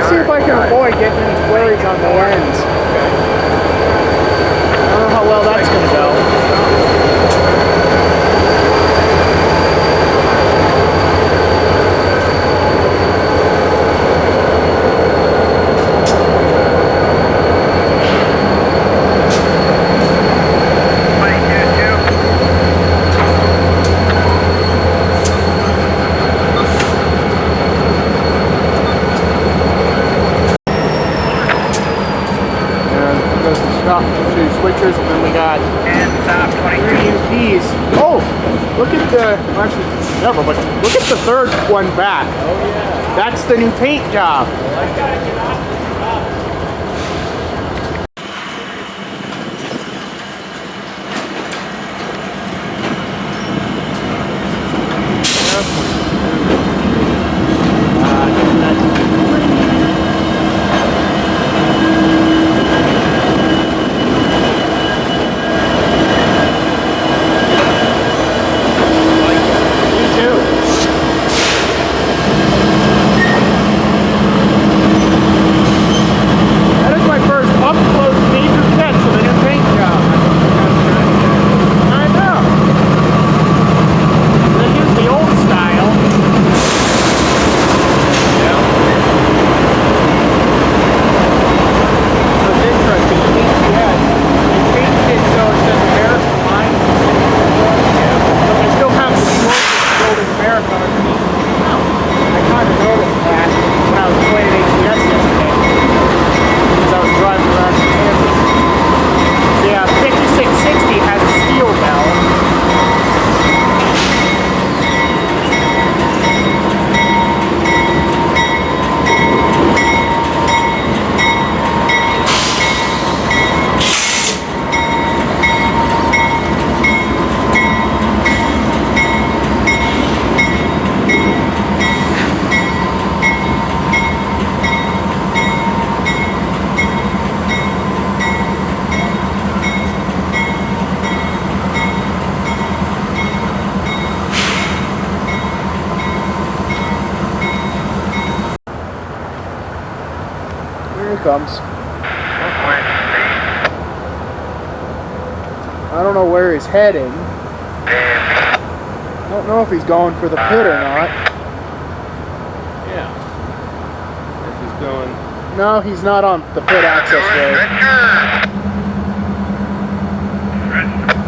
see if I can avoid getting any flurries on the lens. I don't know how well that's going to go. Two switchers, and then we got 3 UPs. Oh, look at the, actually, never, but look at the third one back. Oh yeah. That's the new paint job. Here he comes. I don't know where he's heading. I don't know if he's going for the pit or not. Yeah. If he's going... No, he's not on the pit access road.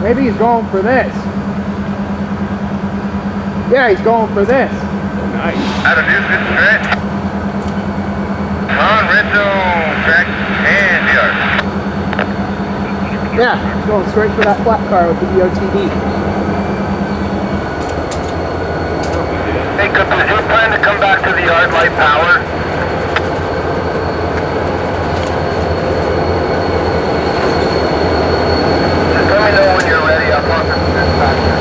Maybe he's going for this. Yeah, he's going for this. Nice. Out of this stretch. On red zone, track and yard. Yeah, he's going straight for that flat car with the EOTD. Hey, Cooper, do you plan to come back to the yard light power? Just let me know when you're ready. I'll talk to the dispatcher.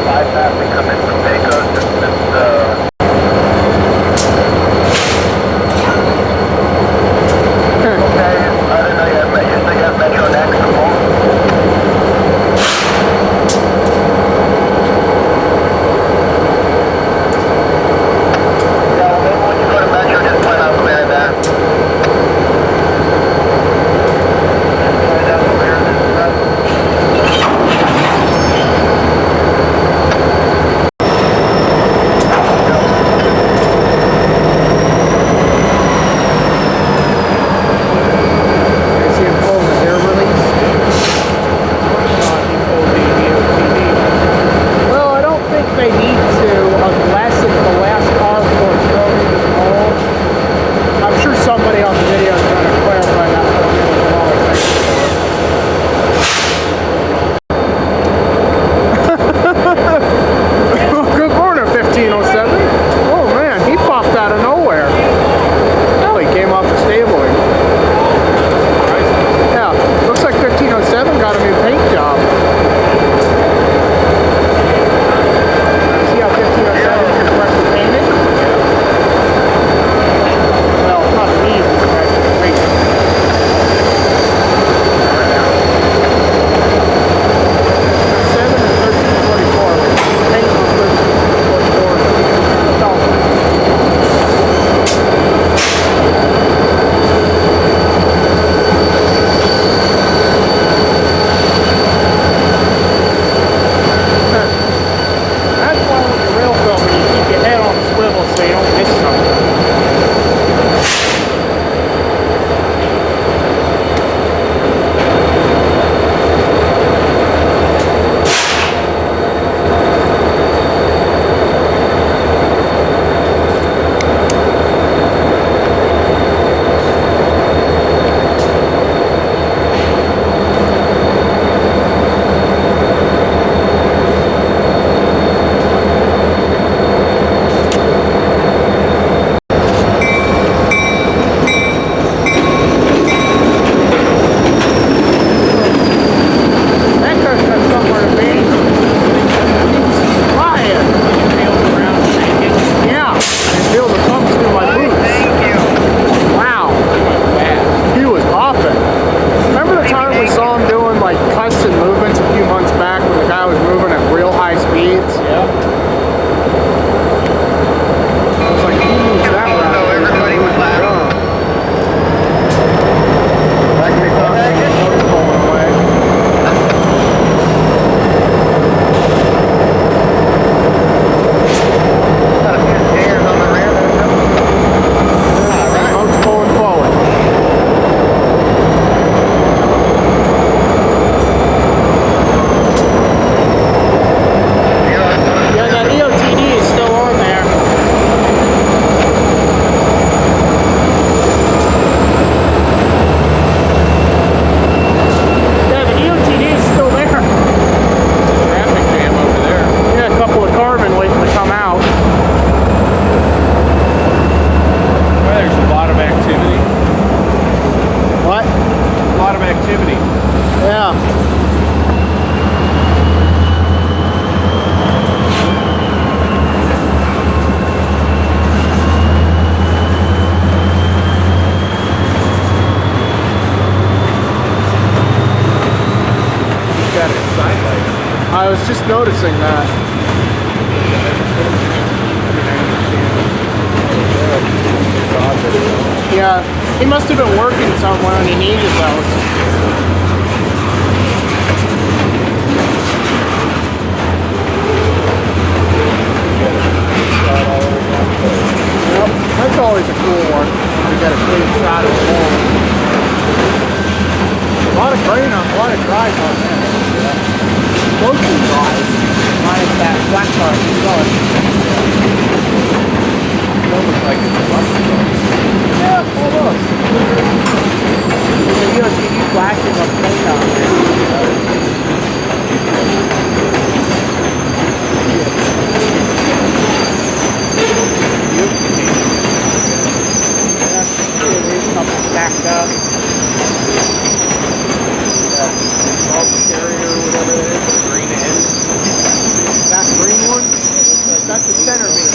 Bypass and come in from Pecos. Okay, I don't know yet, but you still got Metro next. lights. Yeah. It's like, who moves that route? So everybody was laughing. Like we go back in? Going away. Got a few hangers on the rear there. Alright. Boat's pulling forward. Yeah, that EOTD is still on there. Yeah, the EOTD is still there. Traffic jam over there. Yeah, a couple of carmen waiting to come out. Well, there's a lot of activity. What? A lot of activity. Yeah. Got it sideways. I was just noticing that. Yeah, he must have been working somewhere and he needed those. Yep, that's always a cool one. You get a clean shot of the hole. A lot of grain on, a lot of drive on there. Mostly drive. Minus that flat part. It looks like it's a lucky one. Yeah, almost. The EOTD flashing up paint on there. Yeah, there's a couple stacked up. Salt carrier or whatever it is, the green end. That green one? That's the center beam.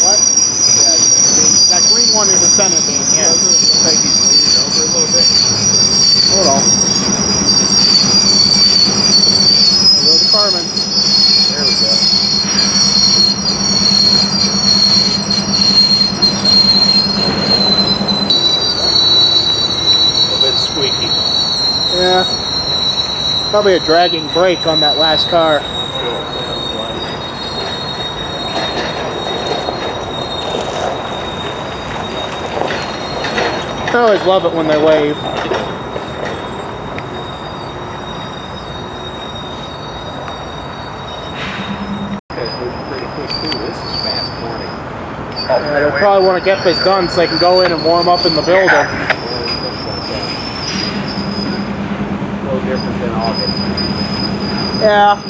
What? That green one is a center beam, yeah. Looks like he's leaning over a little bit. Hold on. There goes Carmen. There we go. A little bit squeaky. Yeah. Probably a dragging brake on that last car. That's what it sounds like. I always love it when they wave. Guys moving pretty quick too. This is fast morning. They probably want to get this done so they can go in and warm up in the building. Well, it looks like that. No different than August. Yeah.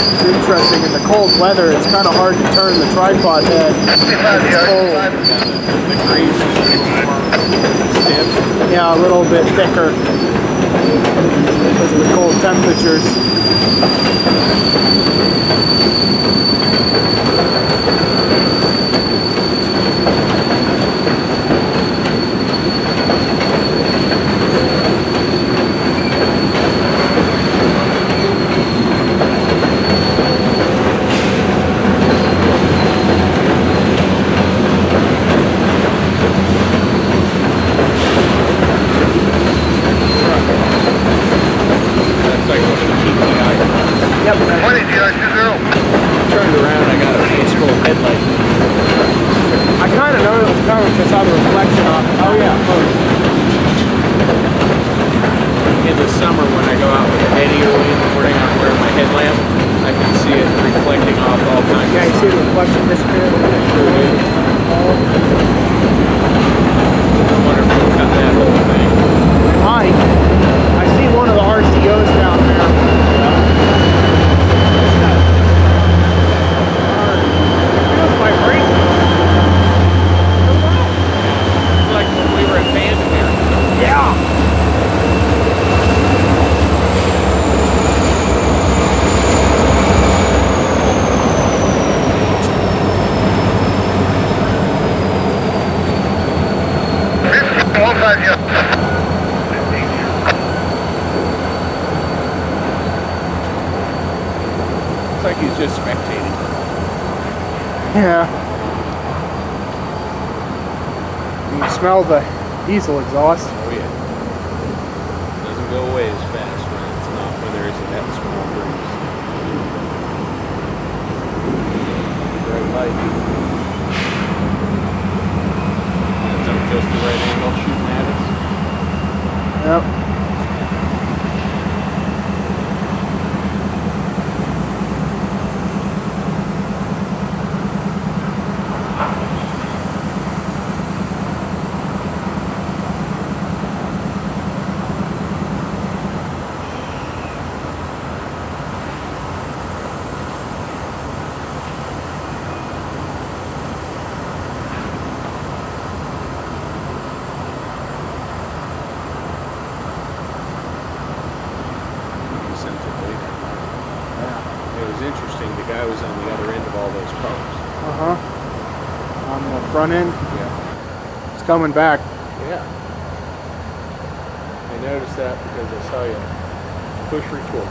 It's interesting, in the cold weather, it's kind of hard to turn the tripod head. It's cold. The grease is a little more stiff. Yeah, a little bit thicker because of the cold temperatures. That's like one of the TPI. Yep. 20, 020. Turned around, I got a face full of headlight. I kind of know it was coming because I saw the reflection on it. Oh yeah. In the summer when I go out with a heady early in the morning, I'm wearing my headlamp. I can see it reflecting off all kinds Yeah, of you see the reflection disappear? Sure do. I wonder if we'll cut that whole thing. Mine. I see one of the RCOs down there. It feels my brake. drive you. Looks like he's just spectating. Yeah. You can smell the diesel exhaust. Oh yeah. Doesn't go away as fast when it's not, when there isn't that small breeze. Bright light. It's up just the right angle shooting at us. Yep. It was interesting, the guy was on the other end of all those cars. On the front end. Yeah. It's coming back. Yeah. I noticed that because I saw you push record.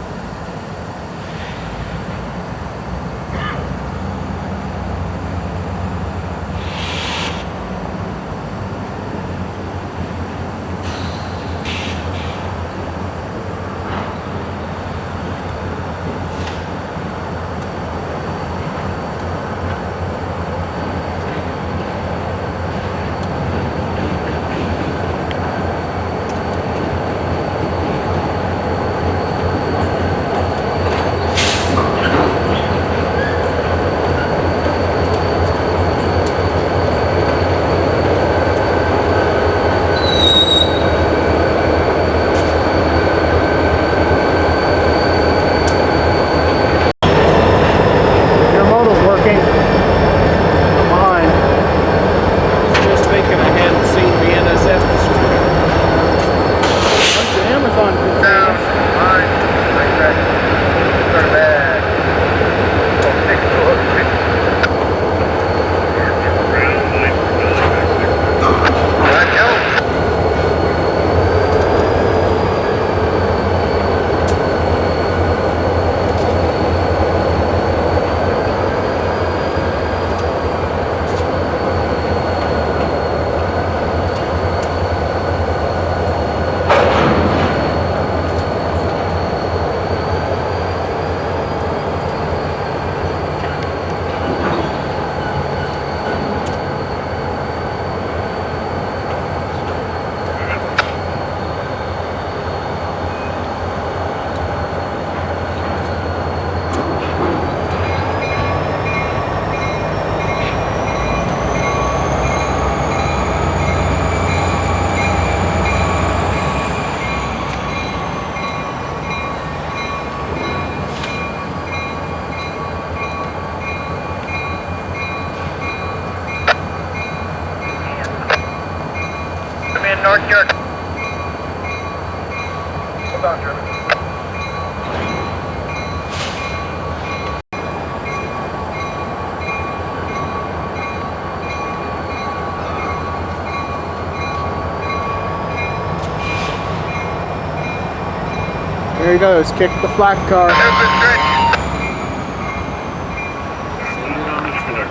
Your motor's working. Behind. I was just thinking I hadn't seen BNSF this morning. Bunch of Amazon Down. containers. Fine. Right back. Go to bed. Oh, 6 to 6. Right, go. I'm in North York. Hold on, Jeremy. There he goes. Kick the flat car. There's the stretch. Send it on its way.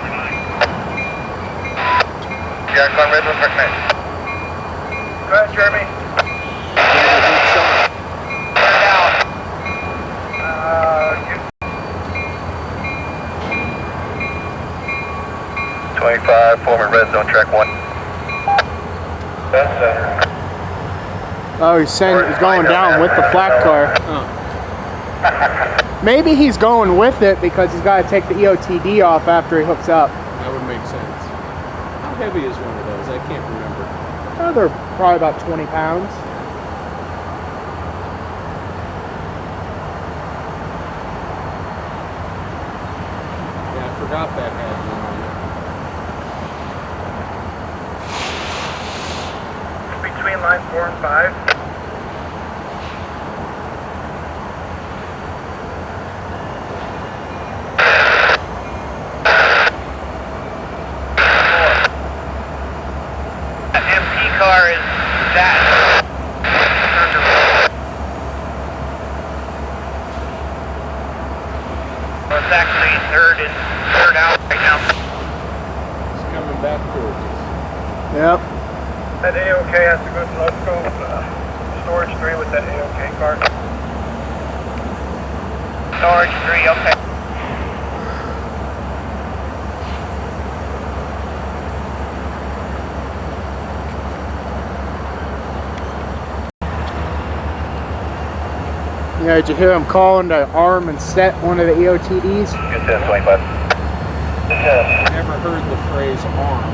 Jack on Red Roof Next. Go ahead, Jeremy. Turn out. You. 25, former red zone, track 1. That's center. Oh, he's going down with the flat car. Oh. Maybe he's going with it because he's got to take the EOTD off after he hooks up. That would make sense. How heavy is one of those? I can't remember. Oh, they're probably about 20 pounds. Yeah, I forgot that had one on it. Between line 4 and 5. MP car is that? Well, it's actually third out right now. It's coming back towards us. Yep. That AOK has to go to let's go storage 3 with that AOK card. Storage 3, okay. Yeah, did you hear him calling to arm and set one of the EOTDs? Good 1025. Never heard the phrase arm.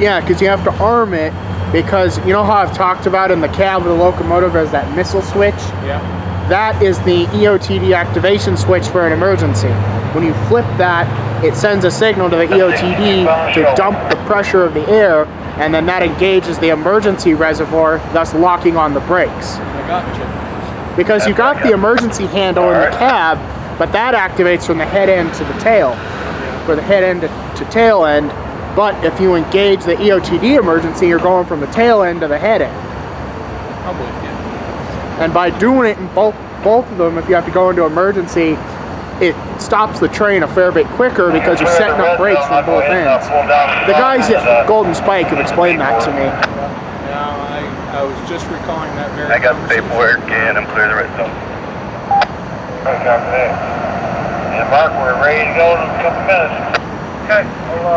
Yeah, because you have to arm it, because you know how I've talked about in the cab of the locomotive as that missile switch? Yeah. That is the EOTD activation switch for an emergency. When you flip that, it sends a signal to the EOTD to dump the pressure of the air, and then that engages the emergency reservoir, thus locking on the brakes. I got you. Because you got the emergency handle in the cab, but that activates from the head end to the tail, or the head end to tail end. But if you engage the EOTD emergency, you're going from the tail end to the head end. I'm with you. And by doing it in both of them, if you have to go into emergency, it stops the train a fair bit quicker because you're setting up brakes from both ends. The guys at Golden Spike have explained that to me. I was just recalling that very I got the paperwork and I'm clear the red zone. And Mark, we're ready to go in a couple minutes. Okay, we'll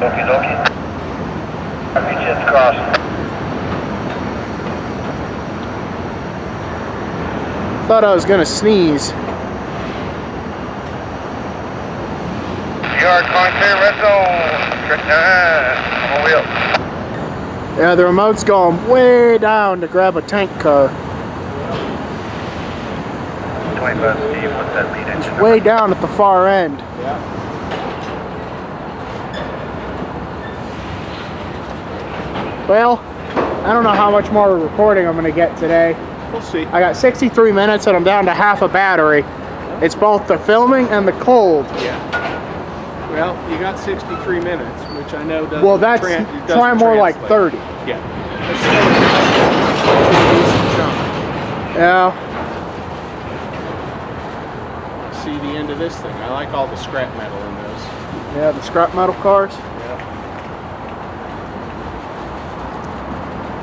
okie dokie. I'll meet you at the crossing. Thought I was gonna sneeze. You are calling clear red zone. I'm on wheel. Yeah, the remote's going way down to grab a tank car. 25 Steve, what's that lead engine? It's way down at the far end. Yeah. Well, I don't know how much more recording I'm gonna get today. We'll see. I got 63 minutes and I'm down to half a battery. It's both the filming and the cold. Yeah. Well, you got 63 minutes, which I know doesn't. Well, that's try more like 30. Yeah. That's still a decent chunk. Yeah. See the end of this thing. I like all the scrap metal in those. Yeah, the scrap metal cars. Yeah.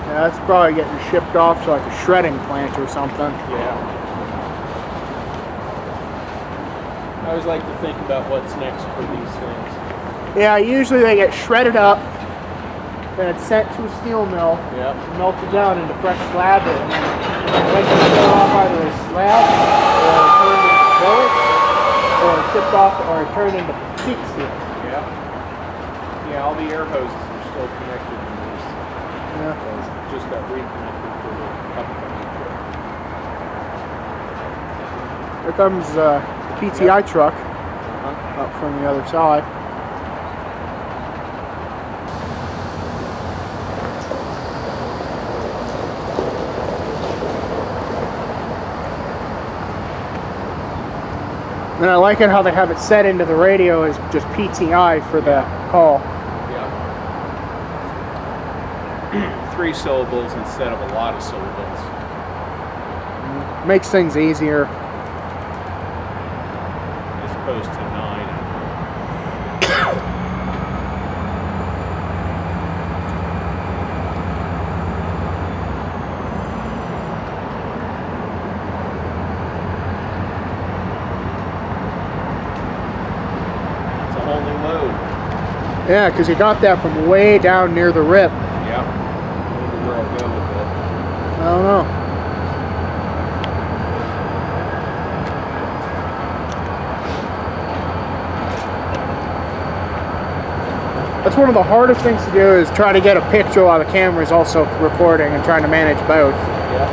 Yeah, that's probably getting shipped off to like a shredding plant or something. Yeah. I always like to think about what's next for these things. Yeah, usually they get shredded up, then it's sent to a steel mill, Yep. melted down into fresh slab, and then eventually put off either as slab, or turned into billets, or shipped off, or turned into sheet steel. Yeah. Yeah, all the air hoses are still connected to these. Yeah. Those just got reconnected for the upcoming trip. Here comes the PTI truck up from the other side. And I like it how they have it set into the radio as just PTI for the call. Yeah. 3 syllables instead of a lot of syllables. Makes things easier. As opposed to 9. It's a whole new load. Yeah, because you got that from way down near the rip. Yeah. I wonder where I'll go with it. I don't know. That's one of the hardest things to do, is try to get a picture while the camera is also recording and trying to manage both. Yeah.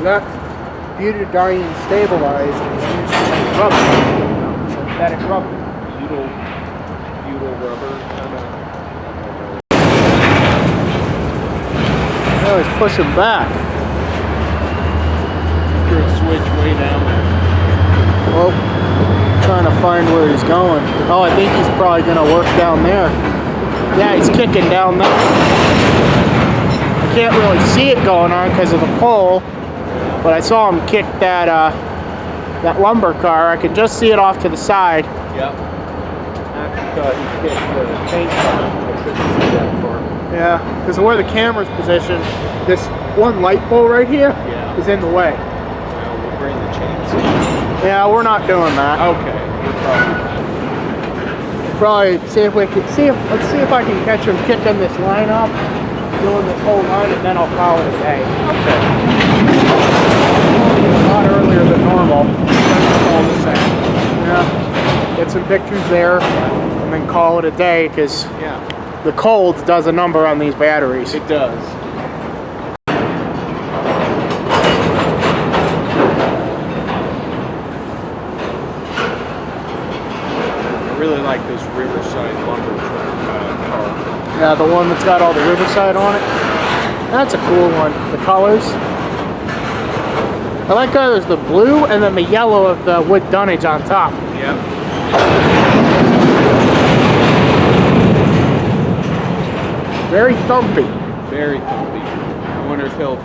That butadiene stabilized is used to make rubber, synthetic rubber. Butyl rubber kind of. Now he's pushing back. Through a switch way down there. Well, trying to find where he's going. Oh, I think he's probably going to work down there. Yeah, he's kicking down there. I can't really see it going on because of the pole, but I saw him kick that that lumber car. I can just see it off to the side. Yep. I thought he kicked the paint car. I couldn't see that far. Yeah, because where the camera's positioned, this one light pole right here is in the way. Well, we'll bring the chainsaw. Yeah, we're not doing that. Okay. Probably see if we can let's see if I can catch him kicking this line up, doing this whole line, and then I'll call it a day. Okay. A lot earlier than normal. All the same. Yeah. Get some pictures there, and then call it a day because the cold does a number on these batteries. It does. I really like this Riverside lumber car. Yeah, the one that's got all the Riverside on it. That's a cool one. The colors. I like how there's the blue and then the yellow of the wood dunnage on top. Yep. Very thumpy. Very thumpy. I wonder if he'll...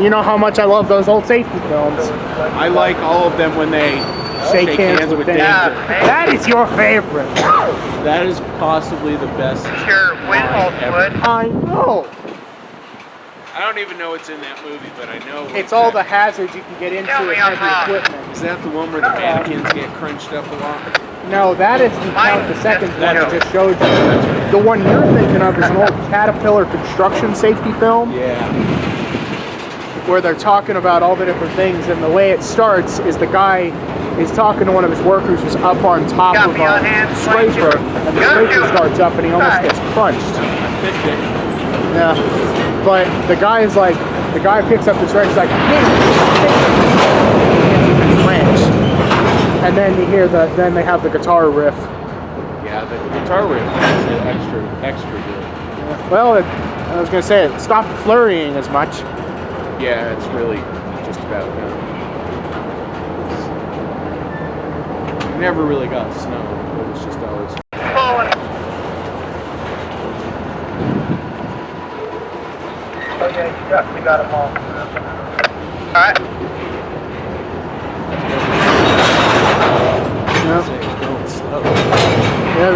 You know how much I love those old safety films. I like all of them when they shake hands with danger. That is your favorite. That is possibly the best. Your windmill foot. I know. I don't even know what's in that movie, but I know It's all the hazards you can get into Tell me with I'm heavy wrong. equipment. Is that the one where the mannequins get crunched up a lot? No, that is the second one I just showed you. The one you're thinking of is an old Caterpillar construction safety film. Yeah. Where they're talking about all the different things, and the way it starts is the guy is talking to one of his workers who's up on top Got of me on a hand, scraper, and the scraper starts up and he almost gets crunched. Yeah, but the guy picks up this wrench, he's like, wrench, and then you hear then they have the guitar riff. Yeah, the guitar riff is extra good. Well, I was gonna say it stopped flurrying as much. Yeah, it's really just about done. It never really got snow. It was just always. Okay, yeah, we got them all. Alright. Going slow. Yeah,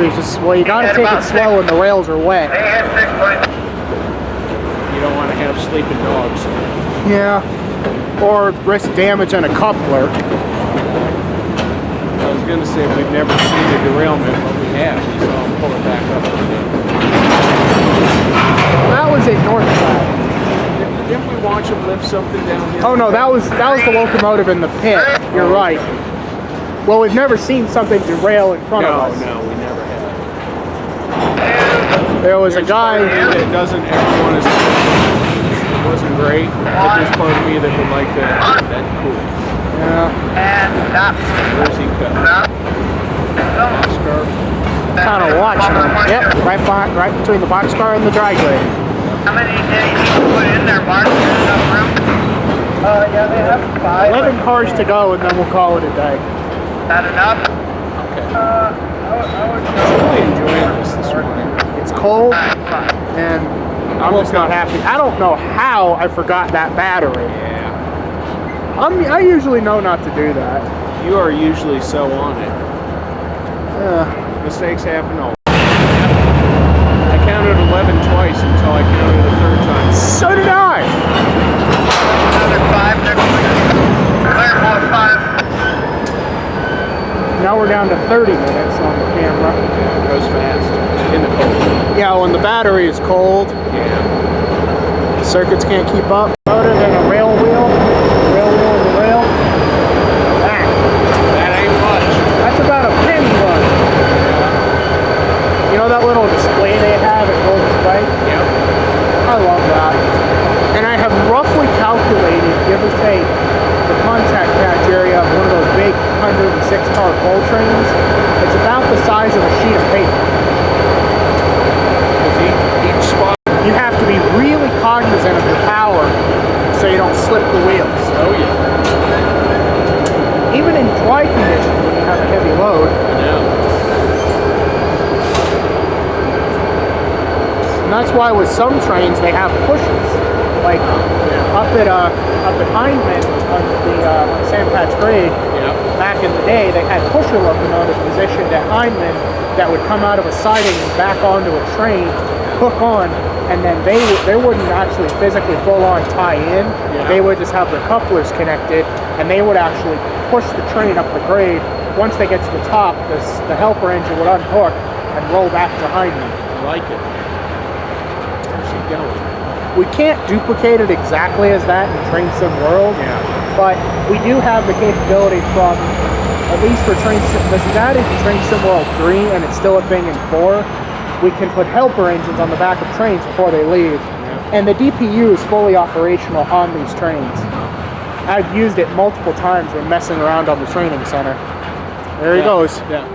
you gotta take it slow when the rails are wet. They had 6 points. You don't want to have sleeping dogs. Yeah, or risk damage on a coupler. I was going to say we've never seen a derailment, but we have. We saw him pull it back up again. That was at Northside. Didn't we watch him lift something down here? Oh no, that was the locomotive in the pit. You're right. Well, we've never seen something derail in front of us. No, we never have. There was a guy that doesn't ever want to see it wasn't great, but there's part of me that would like that. That's cool. Yeah. And stop. Where's he cut? Stop. Boxcar. Kind of watching him. Yep, right between the boxcar and the dry grade. How many did he need to put in there, Mark? Enough room? Yeah, they have 5. 11 cars to go, and then we'll call it a day. Not enough? Okay. I would I'm really enjoying this morning. It's cold, and I'm just not happy. I don't know how I forgot that battery. Yeah. I usually know not to do that. You are usually so on it. Mistakes happen all. I counted 11 twice until I counted the third time. So did I. Another 5 next week. Clear more 5. Now we're down to 30 minutes on the camera. It goes fast. In the cold. Yeah, when the battery is cold, Yeah. circuits can't keep up. Other than a rail wheel and a rail. That ain't much. That's about a penny worth. You know that little display they have at Golden Spike? Yep. I love that. And I have roughly calculated you ever take the contact patch area of one of those big 106-car coal trains, it's about the size of a sheet of paper. Each spot. You have to be really cognizant of your power so you don't slip the wheels. Oh yeah. Even in dry conditions when you have a heavy load. I know. And that's why with some trains they have pushes. Like up at Hindman on the Sandpatch grade, Yeah. back in the day, they had pusher locomotives positioned at Hindman that would come out of a siding and back onto a train, hook on, and then they wouldn't actually physically full on tie in. Yeah. They would just have their couplers connected, and they would actually push the train up the grade. Once they get to the top, the helper engine would unhook and roll back to Hindman. I like it. Where's he going? We can't duplicate it exactly as that in Train Sim World, Yeah. but we do have the capability from, at least for Train Sim, this is added to Train Sim World 3, and it's still a thing in 4. We can put helper engines on the back of trains before they leave, and the DPU is fully operational on these trains. I've used it multiple times when messing around on the training center. There he goes. Yeah.